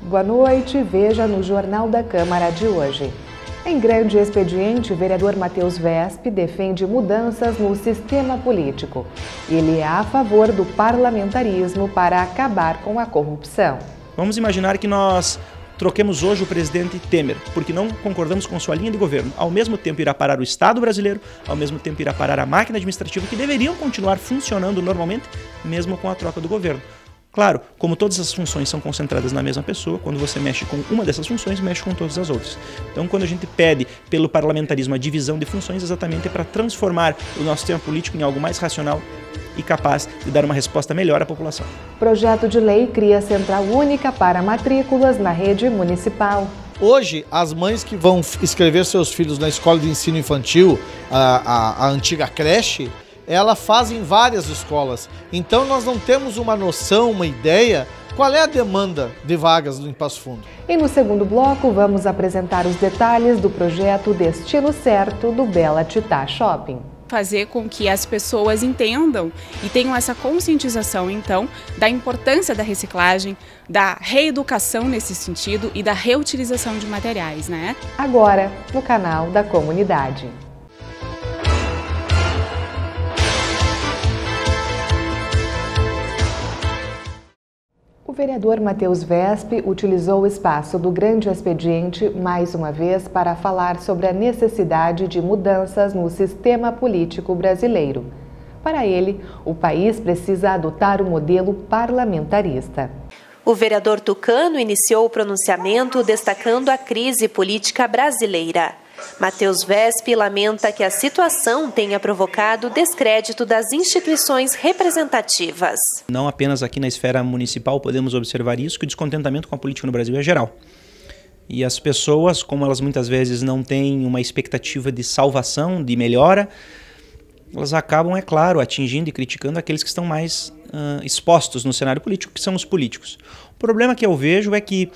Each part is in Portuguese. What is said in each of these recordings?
Boa noite, veja no Jornal da Câmara de hoje. Em grande expediente, o vereador Matheus Wesp defende mudanças no sistema político. Ele é a favor do parlamentarismo para acabar com a corrupção. Vamos imaginar que nós troquemos hoje o presidente Temer, porque não concordamos com sua linha de governo. Ao mesmo tempo irá parar o Estado brasileiro, ao mesmo tempo irá parar a máquina administrativa, que deveriam continuar funcionando normalmente, mesmo com a troca do governo. Claro, como todas as funções são concentradas na mesma pessoa, quando você mexe com uma dessas funções, mexe com todas as outras. Então, quando a gente pede pelo parlamentarismo a divisão de funções, exatamente é para transformar o nosso sistema político em algo mais racional e capaz de dar uma resposta melhor à população. Projeto de lei cria central única para matrículas na rede municipal. Hoje, as mães que vão inscrever seus filhos na escola de ensino infantil, a antiga creche, elas fazem várias escolas. Então nós não temos uma noção, uma ideia, qual é a demanda de vagas em Passo Fundo. E no segundo bloco vamos apresentar os detalhes do projeto Destino Certo do Bela Titá Shopping. Fazer com que as pessoas entendam e tenham essa conscientização, então, da importância da reciclagem, da reeducação nesse sentido e da reutilização de materiais, né? Agora, no canal da comunidade. O vereador Matheus Wesp utilizou o espaço do grande expediente mais uma vez para falar sobre a necessidade de mudanças no sistema político brasileiro. Para ele, o país precisa adotar o modelo parlamentarista. O vereador tucano iniciou o pronunciamento destacando a crise política brasileira. Matheus Wesp lamenta que a situação tenha provocado descrédito das instituições representativas. Não apenas aqui na esfera municipal podemos observar isso, que o descontentamento com a política no Brasil é geral. E as pessoas, como elas muitas vezes não têm uma expectativa de salvação, de melhora, elas acabam, é claro, atingindo e criticando aqueles que estão mais expostos no cenário político, que são os políticos. O problema que eu vejo é que,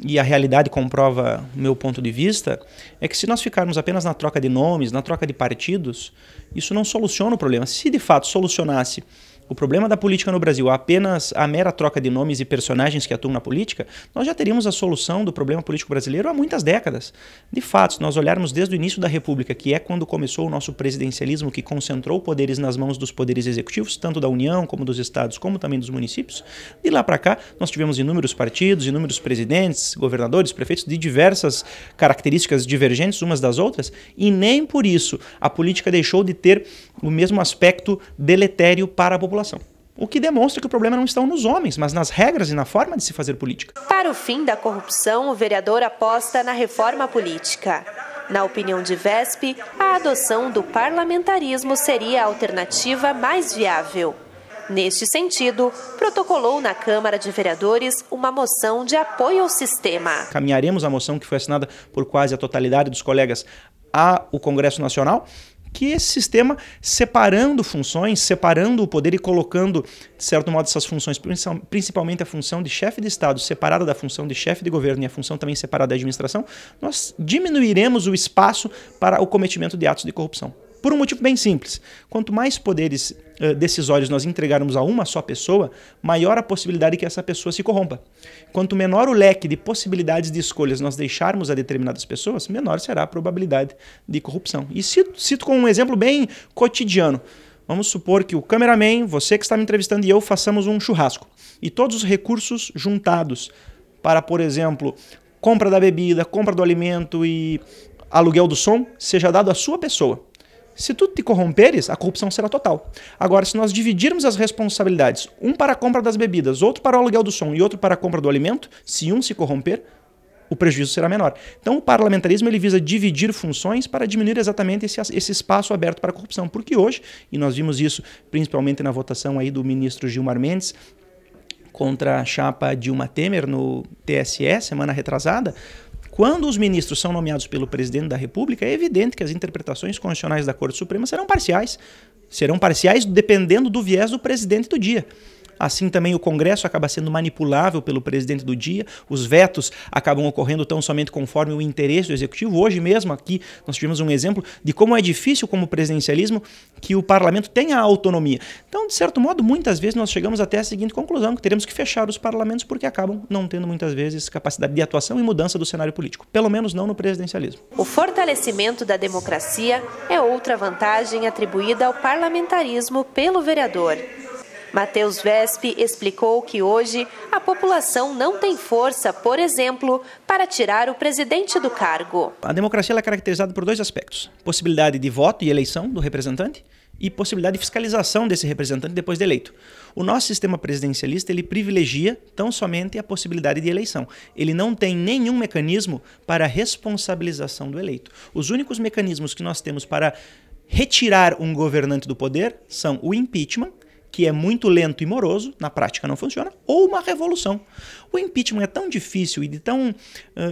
e a realidade comprova o meu ponto de vista, é que se nós ficarmos apenas na troca de nomes, na troca de partidos, isso não soluciona o problema. Se de fato solucionasse o problema da política no Brasil apenas a mera troca de nomes e personagens que atuam na política, nós já teríamos a solução do problema político brasileiro há muitas décadas. De fato, se nós olharmos desde o início da República, que é quando começou o nosso presidencialismo, que concentrou poderes nas mãos dos poderes executivos, tanto da União, como dos estados, como também dos municípios, de lá para cá nós tivemos inúmeros partidos, inúmeros presidentes, governadores, prefeitos de diversas características divergentes umas das outras, e nem por isso a política deixou de ter o mesmo aspecto deletério para a população. O que demonstra que o problema não está nos homens, mas nas regras e na forma de se fazer política. Para o fim da corrupção, o vereador aposta na reforma política. Na opinião de Wesp, a adoção do parlamentarismo seria a alternativa mais viável. Neste sentido, protocolou na Câmara de Vereadores uma moção de apoio ao sistema. Caminharemos a moção que foi assinada por quase a totalidade dos colegas ao Congresso Nacional, que esse sistema, separando funções, separando o poder e colocando, de certo modo, essas funções, principalmente a função de chefe de Estado separada da função de chefe de governo e a função também separada da administração, nós diminuiremos o espaço para o cometimento de atos de corrupção. Por um motivo bem simples. Quanto mais poderes decisórios nós entregarmos a uma só pessoa, maior a possibilidade que essa pessoa se corrompa. Quanto menor o leque de possibilidades de escolhas nós deixarmos a determinadas pessoas, menor será a probabilidade de corrupção. E cito com um exemplo bem cotidiano. Vamos supor que o cameraman, você que está me entrevistando e eu façamos um churrasco. E todos os recursos juntados para, por exemplo, compra da bebida, compra do alimento e aluguel do som, seja dado à sua pessoa. Se tu te corromperes, a corrupção será total. Agora, se nós dividirmos as responsabilidades, um para a compra das bebidas, outro para o aluguel do som e outro para a compra do alimento, se um se corromper, o prejuízo será menor. Então, o parlamentarismo ele visa dividir funções para diminuir exatamente esse espaço aberto para a corrupção. Porque hoje, e nós vimos isso principalmente na votação aí do ministro Gilmar Mendes contra a chapa Dilma Temer no TSE, semana retrasada, quando os ministros são nomeados pelo presidente da República, é evidente que as interpretações constitucionais da Corte Suprema serão parciais. Serão parciais dependendo do viés do presidente do dia. Assim também o Congresso acaba sendo manipulável pelo presidente do dia, os vetos acabam ocorrendo tão somente conforme o interesse do Executivo. Hoje mesmo aqui nós tivemos um exemplo de como é difícil, como presidencialismo, que o parlamento tenha autonomia. Então, de certo modo, muitas vezes nós chegamos até a seguinte conclusão, que teremos que fechar os parlamentos porque acabam não tendo muitas vezes capacidade de atuação e mudança do cenário político, pelo menos não no presidencialismo. O fortalecimento da democracia é outra vantagem atribuída ao parlamentarismo pelo vereador. Matheus Wesp explicou que hoje a população não tem força, por exemplo, para tirar o presidente do cargo. A democracia ela é caracterizada por dois aspectos: possibilidade de voto e eleição do representante e possibilidade de fiscalização desse representante depois de eleito. O nosso sistema presidencialista ele privilegia tão somente a possibilidade de eleição. Ele não tem nenhum mecanismo para a responsabilização do eleito. Os únicos mecanismos que nós temos para retirar um governante do poder são o impeachment, que é muito lento e moroso, na prática não funciona, ou uma revolução. O impeachment é tão difícil e de tão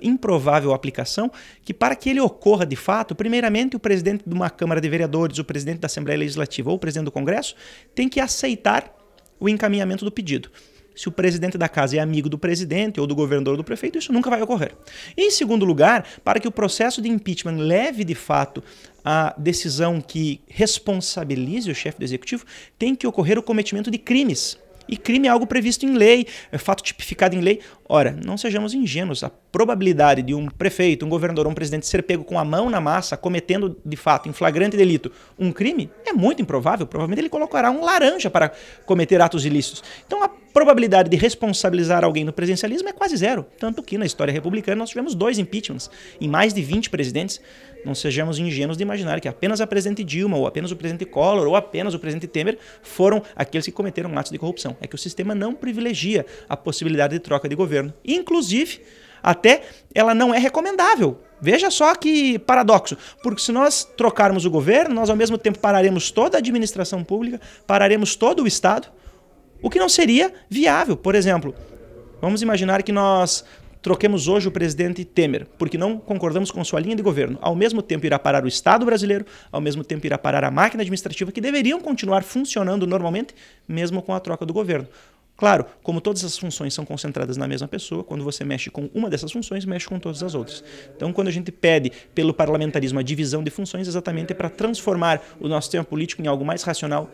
improvável aplicação que para que ele ocorra de fato, primeiramente o presidente de uma Câmara de Vereadores, o presidente da Assembleia Legislativa ou o presidente do Congresso tem que aceitar o encaminhamento do pedido. Se o presidente da casa é amigo do presidente ou do governador ou do prefeito, isso nunca vai ocorrer. Em segundo lugar, para que o processo de impeachment leve de fato a decisão que responsabilize o chefe do executivo, tem que ocorrer o cometimento de crimes. E crime é algo previsto em lei, é fato tipificado em lei. Ora, não sejamos ingênuos. A probabilidade de um prefeito, um governador ou um presidente ser pego com a mão na massa, cometendo de fato, em flagrante delito, um crime, é muito improvável. Provavelmente ele colocará um laranja para cometer atos ilícitos. Então a probabilidade de responsabilizar alguém no presidencialismo é quase zero. Tanto que na história republicana nós tivemos 2 impeachments em mais de 20 presidentes. Não sejamos ingênuos de imaginar que apenas a presidente Dilma, ou apenas o presidente Collor, ou apenas o presidente Temer foram aqueles que cometeram atos de corrupção. É que o sistema não privilegia a possibilidade de troca de governo. Inclusive, até ela não é recomendável. Veja só que paradoxo, porque se nós trocarmos o governo, nós ao mesmo tempo pararemos toda a administração pública, pararemos todo o Estado, o que não seria viável. Por exemplo, vamos imaginar que nós troquemos hoje o presidente Temer, porque não concordamos com sua linha de governo. Ao mesmo tempo irá parar o Estado brasileiro, ao mesmo tempo irá parar a máquina administrativa, que deveriam continuar funcionando normalmente, mesmo com a troca do governo. Claro, como todas as funções são concentradas na mesma pessoa, quando você mexe com uma dessas funções, mexe com todas as outras. Então, quando a gente pede pelo parlamentarismo a divisão de funções, exatamente é para transformar o nosso sistema político em algo mais racional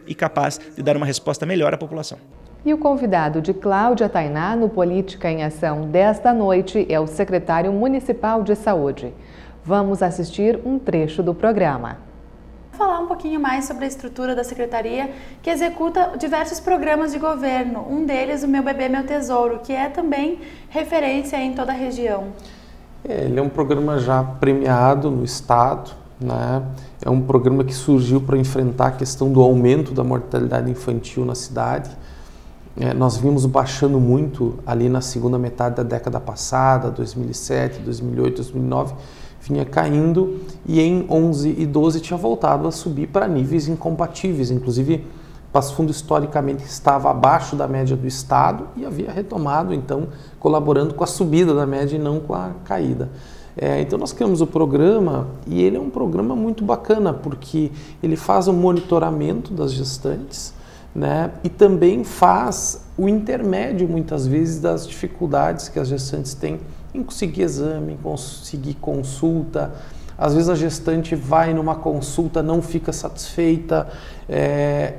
e capaz de dar uma resposta melhor à população. E o convidado de Cláudia Tainá no Política em Ação desta noite é o secretário municipal de saúde. Vamos assistir um trecho do programa. Vou falar um pouquinho mais sobre a estrutura da secretaria, que executa diversos programas de governo. Um deles, o Meu Bebê, Meu Tesouro, que é também referência em toda a região. Ele é um programa já premiado no estado, né? É um programa que surgiu para enfrentar a questão do aumento da mortalidade infantil na cidade. Nós vimos baixando muito ali na segunda metade da década passada, 2007, 2008, 2009, vinha caindo e em 11 e 12 tinha voltado a subir para níveis incompatíveis. Inclusive, Passo Fundo historicamente estava abaixo da média do estado e havia retomado, então, colaborando com a subida da média e não com a caída. Então nós criamos o programa e ele é um programa muito bacana porque ele faz o monitoramento das gestantes, né? E também faz o intermédio, muitas vezes, das dificuldades que as gestantes têm em conseguir exame, em conseguir consulta. Às vezes a gestante vai numa consulta, não fica satisfeita,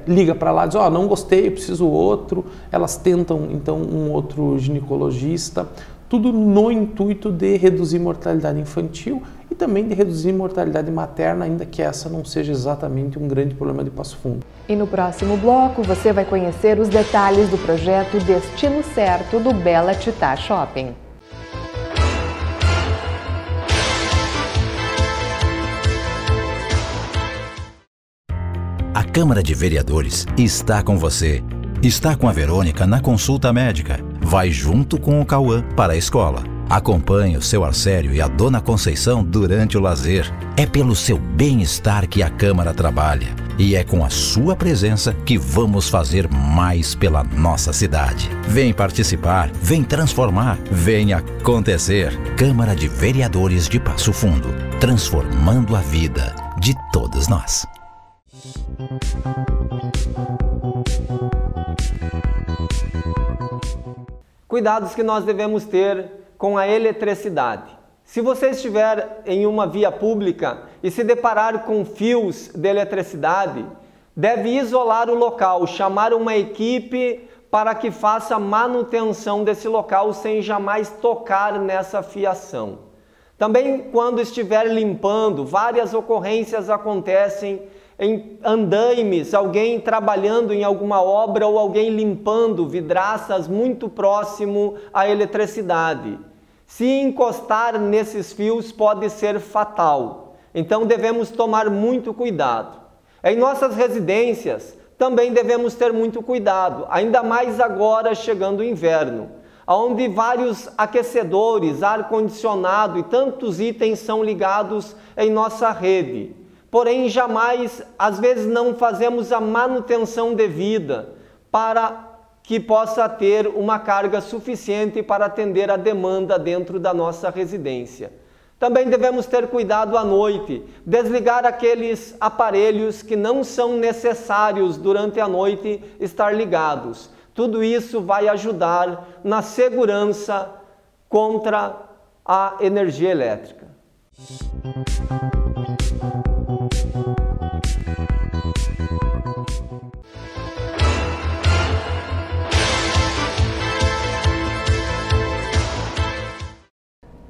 liga para lá e diz, não gostei, preciso outro. Elas tentam, então, um outro ginecologista. Tudo no intuito de reduzir mortalidade infantil e também de reduzir mortalidade materna, ainda que essa não seja exatamente um grande problema de Passo Fundo. E no próximo bloco você vai conhecer os detalhes do projeto Destino Certo do Bela Titá Shopping. A Câmara de Vereadores está com você. Está com a Verônica na consulta médica. Vai junto com o Cauã para a escola. Acompanhe o seu Arcério e a Dona Conceição durante o lazer. É pelo seu bem-estar que a Câmara trabalha. E é com a sua presença que vamos fazer mais pela nossa cidade. Vem participar, vem transformar, vem acontecer. Câmara de Vereadores de Passo Fundo. Transformando a vida de todos nós. Cuidados que nós devemos ter com a eletricidade. Se você estiver em uma via pública e se deparar com fios de eletricidade, deve isolar o local, chamar uma equipe para que faça manutenção desse local sem jamais tocar nessa fiação. Também quando estiver limpando, várias ocorrências acontecem em andaimes, alguém trabalhando em alguma obra ou alguém limpando vidraças muito próximo à eletricidade. Se encostar nesses fios pode ser fatal, então devemos tomar muito cuidado. Em nossas residências também devemos ter muito cuidado, ainda mais agora chegando o inverno, onde vários aquecedores, ar-condicionado e tantos itens são ligados em nossa rede. Porém, jamais, às vezes não fazemos a manutenção devida para que possa ter uma carga suficiente para atender a demanda dentro da nossa residência. Também devemos ter cuidado à noite, desligar aqueles aparelhos que não são necessários durante a noite estar ligados. Tudo isso vai ajudar na segurança contra a energia elétrica.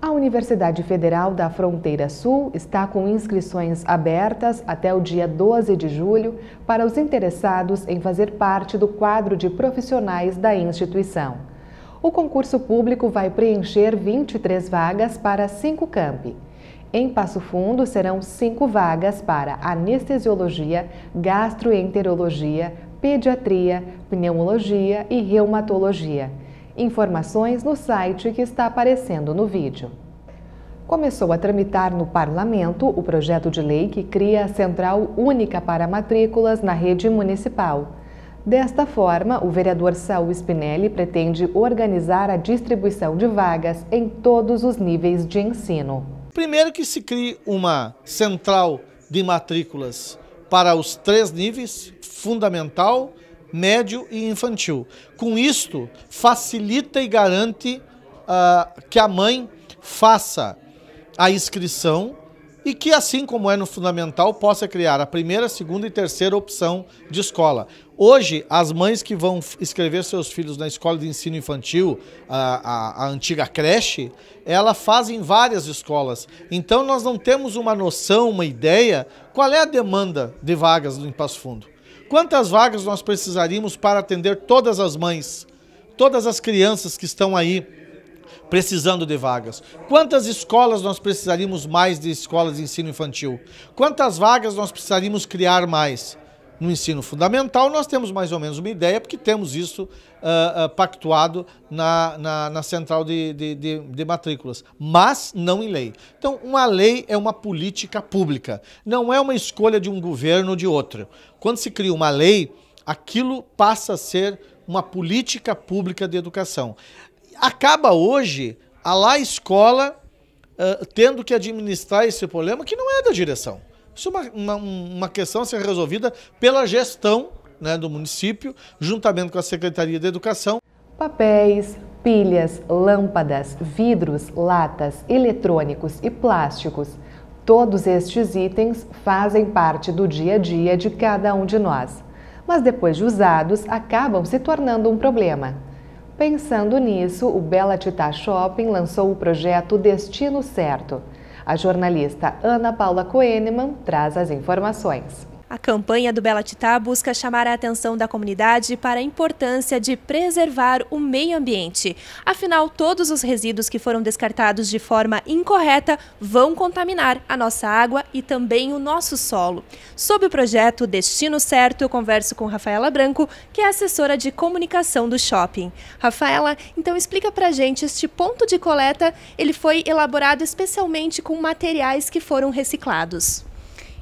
A Universidade Federal da Fronteira Sul está com inscrições abertas até o dia 12 de julho para os interessados em fazer parte do quadro de profissionais da instituição. O concurso público vai preencher 23 vagas para 5 campi. Em Passo Fundo, serão 5 vagas para anestesiologia, gastroenterologia, pediatria, pneumologia e reumatologia. Informações no site que está aparecendo no vídeo. Começou a tramitar no Parlamento o projeto de lei que cria a Central Única para Matrículas na rede municipal. Desta forma, o vereador Saul Spinelli pretende organizar a distribuição de vagas em todos os níveis de ensino. Primeiro que se crie uma central de matrículas para os 3 níveis, fundamental, médio e infantil. Com isto, facilita e garante que a mãe faça a inscrição e que, assim como é no fundamental, possa criar a primeira, segunda e terceira opção de escola. Hoje, as mães que vão inscrever seus filhos na escola de ensino infantil, a antiga creche, ela faz em várias escolas. Então, nós não temos uma noção, uma ideia, qual é a demanda de vagas em Passo Fundo. Quantas vagas nós precisaríamos para atender todas as mães, todas as crianças que estão aí precisando de vagas? Quantas escolas nós precisaríamos mais de escolas de ensino infantil? Quantas vagas nós precisaríamos criar mais? No ensino fundamental nós temos mais ou menos uma ideia, porque temos isso pactuado na central de matrículas, mas não em lei. Então, uma lei é uma política pública, não é uma escolha de um governo ou de outro. Quando se cria uma lei, aquilo passa a ser uma política pública de educação. Acaba hoje a escola tendo que administrar esse problema que não é da direção. Isso é uma questão a ser resolvida pela gestão, né, do município, juntamente com a Secretaria de Educação. Papéis, pilhas, lâmpadas, vidros, latas, eletrônicos e plásticos. Todos estes itens fazem parte do dia a dia de cada um de nós. Mas depois de usados, acabam se tornando um problema. Pensando nisso, o Bela Tita Shopping lançou o projeto Destino Certo. A jornalista Ana Paula Koenemann traz as informações. A campanha do Bela Tita busca chamar a atenção da comunidade para a importância de preservar o meio ambiente. Afinal, todos os resíduos que foram descartados de forma incorreta vão contaminar a nossa água e também o nosso solo. Sob o projeto Destino Certo, eu converso com Rafaela Branco, que é assessora de comunicação do shopping. Rafaela, então explica pra gente, este ponto de coleta, ele foi elaborado especialmente com materiais que foram reciclados.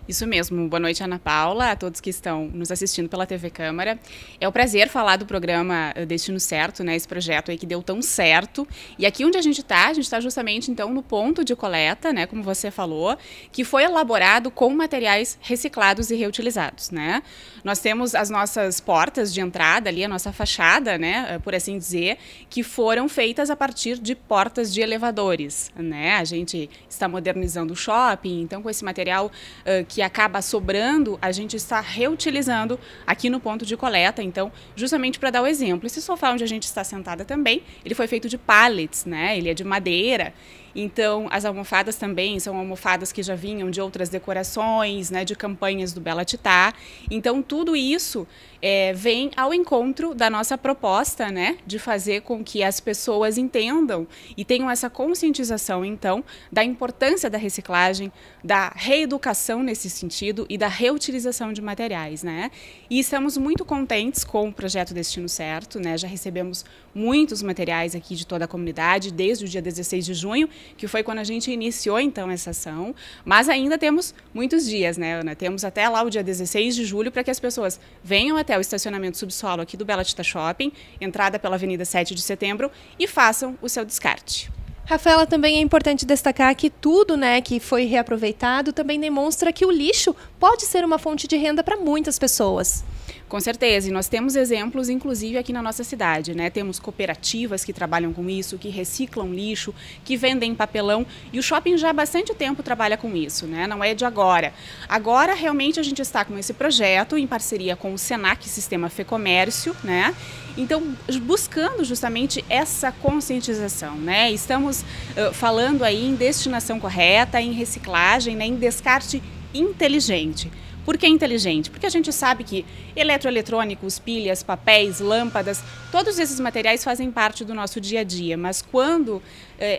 Isso mesmo. Boa noite, Ana Paula, a todos que estão nos assistindo pela TV Câmara. É um prazer falar do programa Destino Certo, né? Esse projeto aí que deu tão certo. E aqui onde a gente está justamente, então, no ponto de coleta, né? Como você falou, que foi elaborado com materiais reciclados e reutilizados, né? Nós temos as nossas portas de entrada ali, a nossa fachada, né? Por assim dizer, que foram feitas a partir de portas de elevadores, né? A gente está modernizando o shopping, então com esse material que acaba sobrando, a gente está reutilizando aqui no ponto de coleta. Então, justamente para dar o exemplo, esse sofá onde a gente está sentada também, ele foi feito de pallets, né? Ele é de madeira. Então, as almofadas também são almofadas que já vinham de outras decorações, né, de campanhas do Bela Titá. Então, tudo isso vem ao encontro da nossa proposta, né, de fazer com que as pessoas entendam e tenham essa conscientização, então, da importância da reciclagem, da reeducação nesse sentido e da reutilização de materiais, né? E estamos muito contentes com o projeto Destino Certo, né? Já recebemos muitos materiais aqui de toda a comunidade, desde o dia 16 de junho, que foi quando a gente iniciou, então, essa ação. Mas ainda temos muitos dias, né, Ana? Temos até lá o dia 16 de julho para que as pessoas venham até o estacionamento subsolo aqui do Bela Titá Shopping, entrada pela Avenida 7 de Setembro, e façam o seu descarte. Rafaela, também é importante destacar que tudo, né, que foi reaproveitado também demonstra que o lixo pode ser uma fonte de renda para muitas pessoas. Com certeza, e nós temos exemplos, inclusive, aqui na nossa cidade, né? Temos cooperativas que trabalham com isso, que reciclam lixo, que vendem papelão, e o shopping já há bastante tempo trabalha com isso, né? Não é de agora. Agora, realmente, a gente está com esse projeto em parceria com o Senac, Sistema Fecomércio, né? Então, buscando justamente essa conscientização, né? Estamos falando aí em destinação correta, em reciclagem, né? Em descarte inteligente. Por que inteligente? Porque a gente sabe que eletroeletrônicos, pilhas, papéis, lâmpadas, todos esses materiais fazem parte do nosso dia a dia, mas quando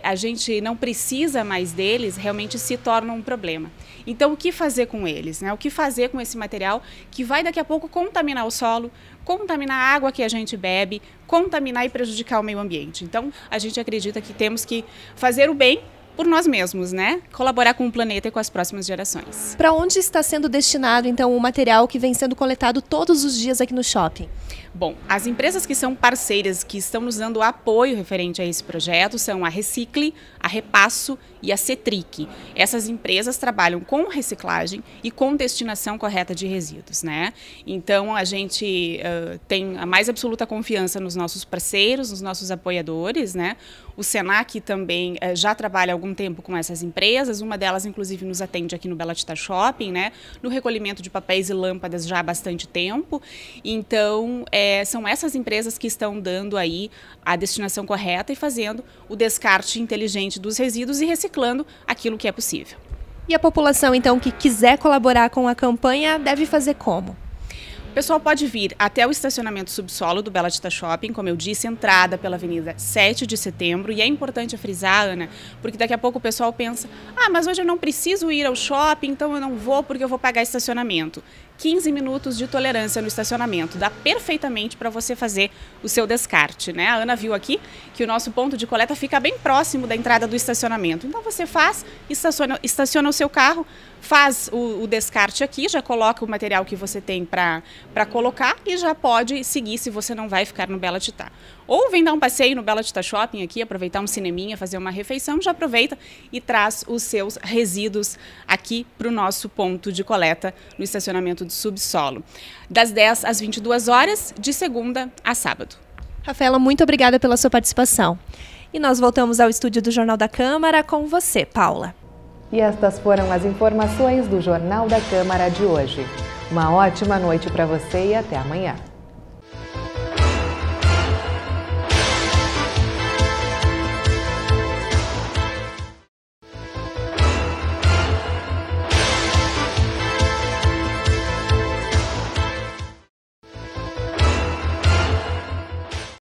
a gente não precisa mais deles, realmente se torna um problema. Então, o que fazer com eles, né? O que fazer com esse material que vai daqui a pouco contaminar o solo, contaminar a água que a gente bebe, contaminar e prejudicar o meio ambiente. Então, a gente acredita que temos que fazer o bem por nós mesmos, né? Colaborar com o planeta e com as próximas gerações. Para onde está sendo destinado, então, o material que vem sendo coletado todos os dias aqui no shopping? Bom, as empresas que são parceiras, que estão nos dando apoio referente a esse projeto, são a Recicle, a Repasso e a Cetric. Essas empresas trabalham com reciclagem e com destinação correta de resíduos, né? Então, a gente tem a mais absoluta confiança nos nossos parceiros, nos nossos apoiadores, né? O Senac também já trabalha há algum tempo com essas empresas, uma delas, inclusive, nos atende aqui no Bela Titá Shopping, né? No recolhimento de papéis e lâmpadas já há bastante tempo. Então, são essas empresas que estão dando aí a destinação correta e fazendo o descarte inteligente dos resíduos e reciclando aquilo que é possível. E a população, então, que quiser colaborar com a campanha, deve fazer como? O pessoal pode vir até o estacionamento subsolo do Bela Titá Shopping, como eu disse, entrada pela Avenida 7 de Setembro. E é importante frisar, Ana, porque daqui a pouco o pessoal pensa, mas hoje eu não preciso ir ao shopping, então eu não vou porque eu vou pagar estacionamento. 15 minutos de tolerância no estacionamento, dá perfeitamente para você fazer o seu descarte, né? A Ana viu aqui que o nosso ponto de coleta fica bem próximo da entrada do estacionamento. Então você faz, estaciona o seu carro, faz o descarte aqui, já coloca o material que você tem para colocar e já pode seguir se você não vai ficar no Bela Titá. Ou vem dar um passeio no Bela Titá Shopping aqui, aproveitar um cineminha, fazer uma refeição, já aproveita e traz os seus resíduos aqui para o nosso ponto de coleta no estacionamento do subsolo. Das 10 às 22 horas, de segunda a sábado. Rafaela, muito obrigada pela sua participação. E nós voltamos ao estúdio do Jornal da Câmara com você, Paula. E estas foram as informações do Jornal da Câmara de hoje. Uma ótima noite para você e até amanhã.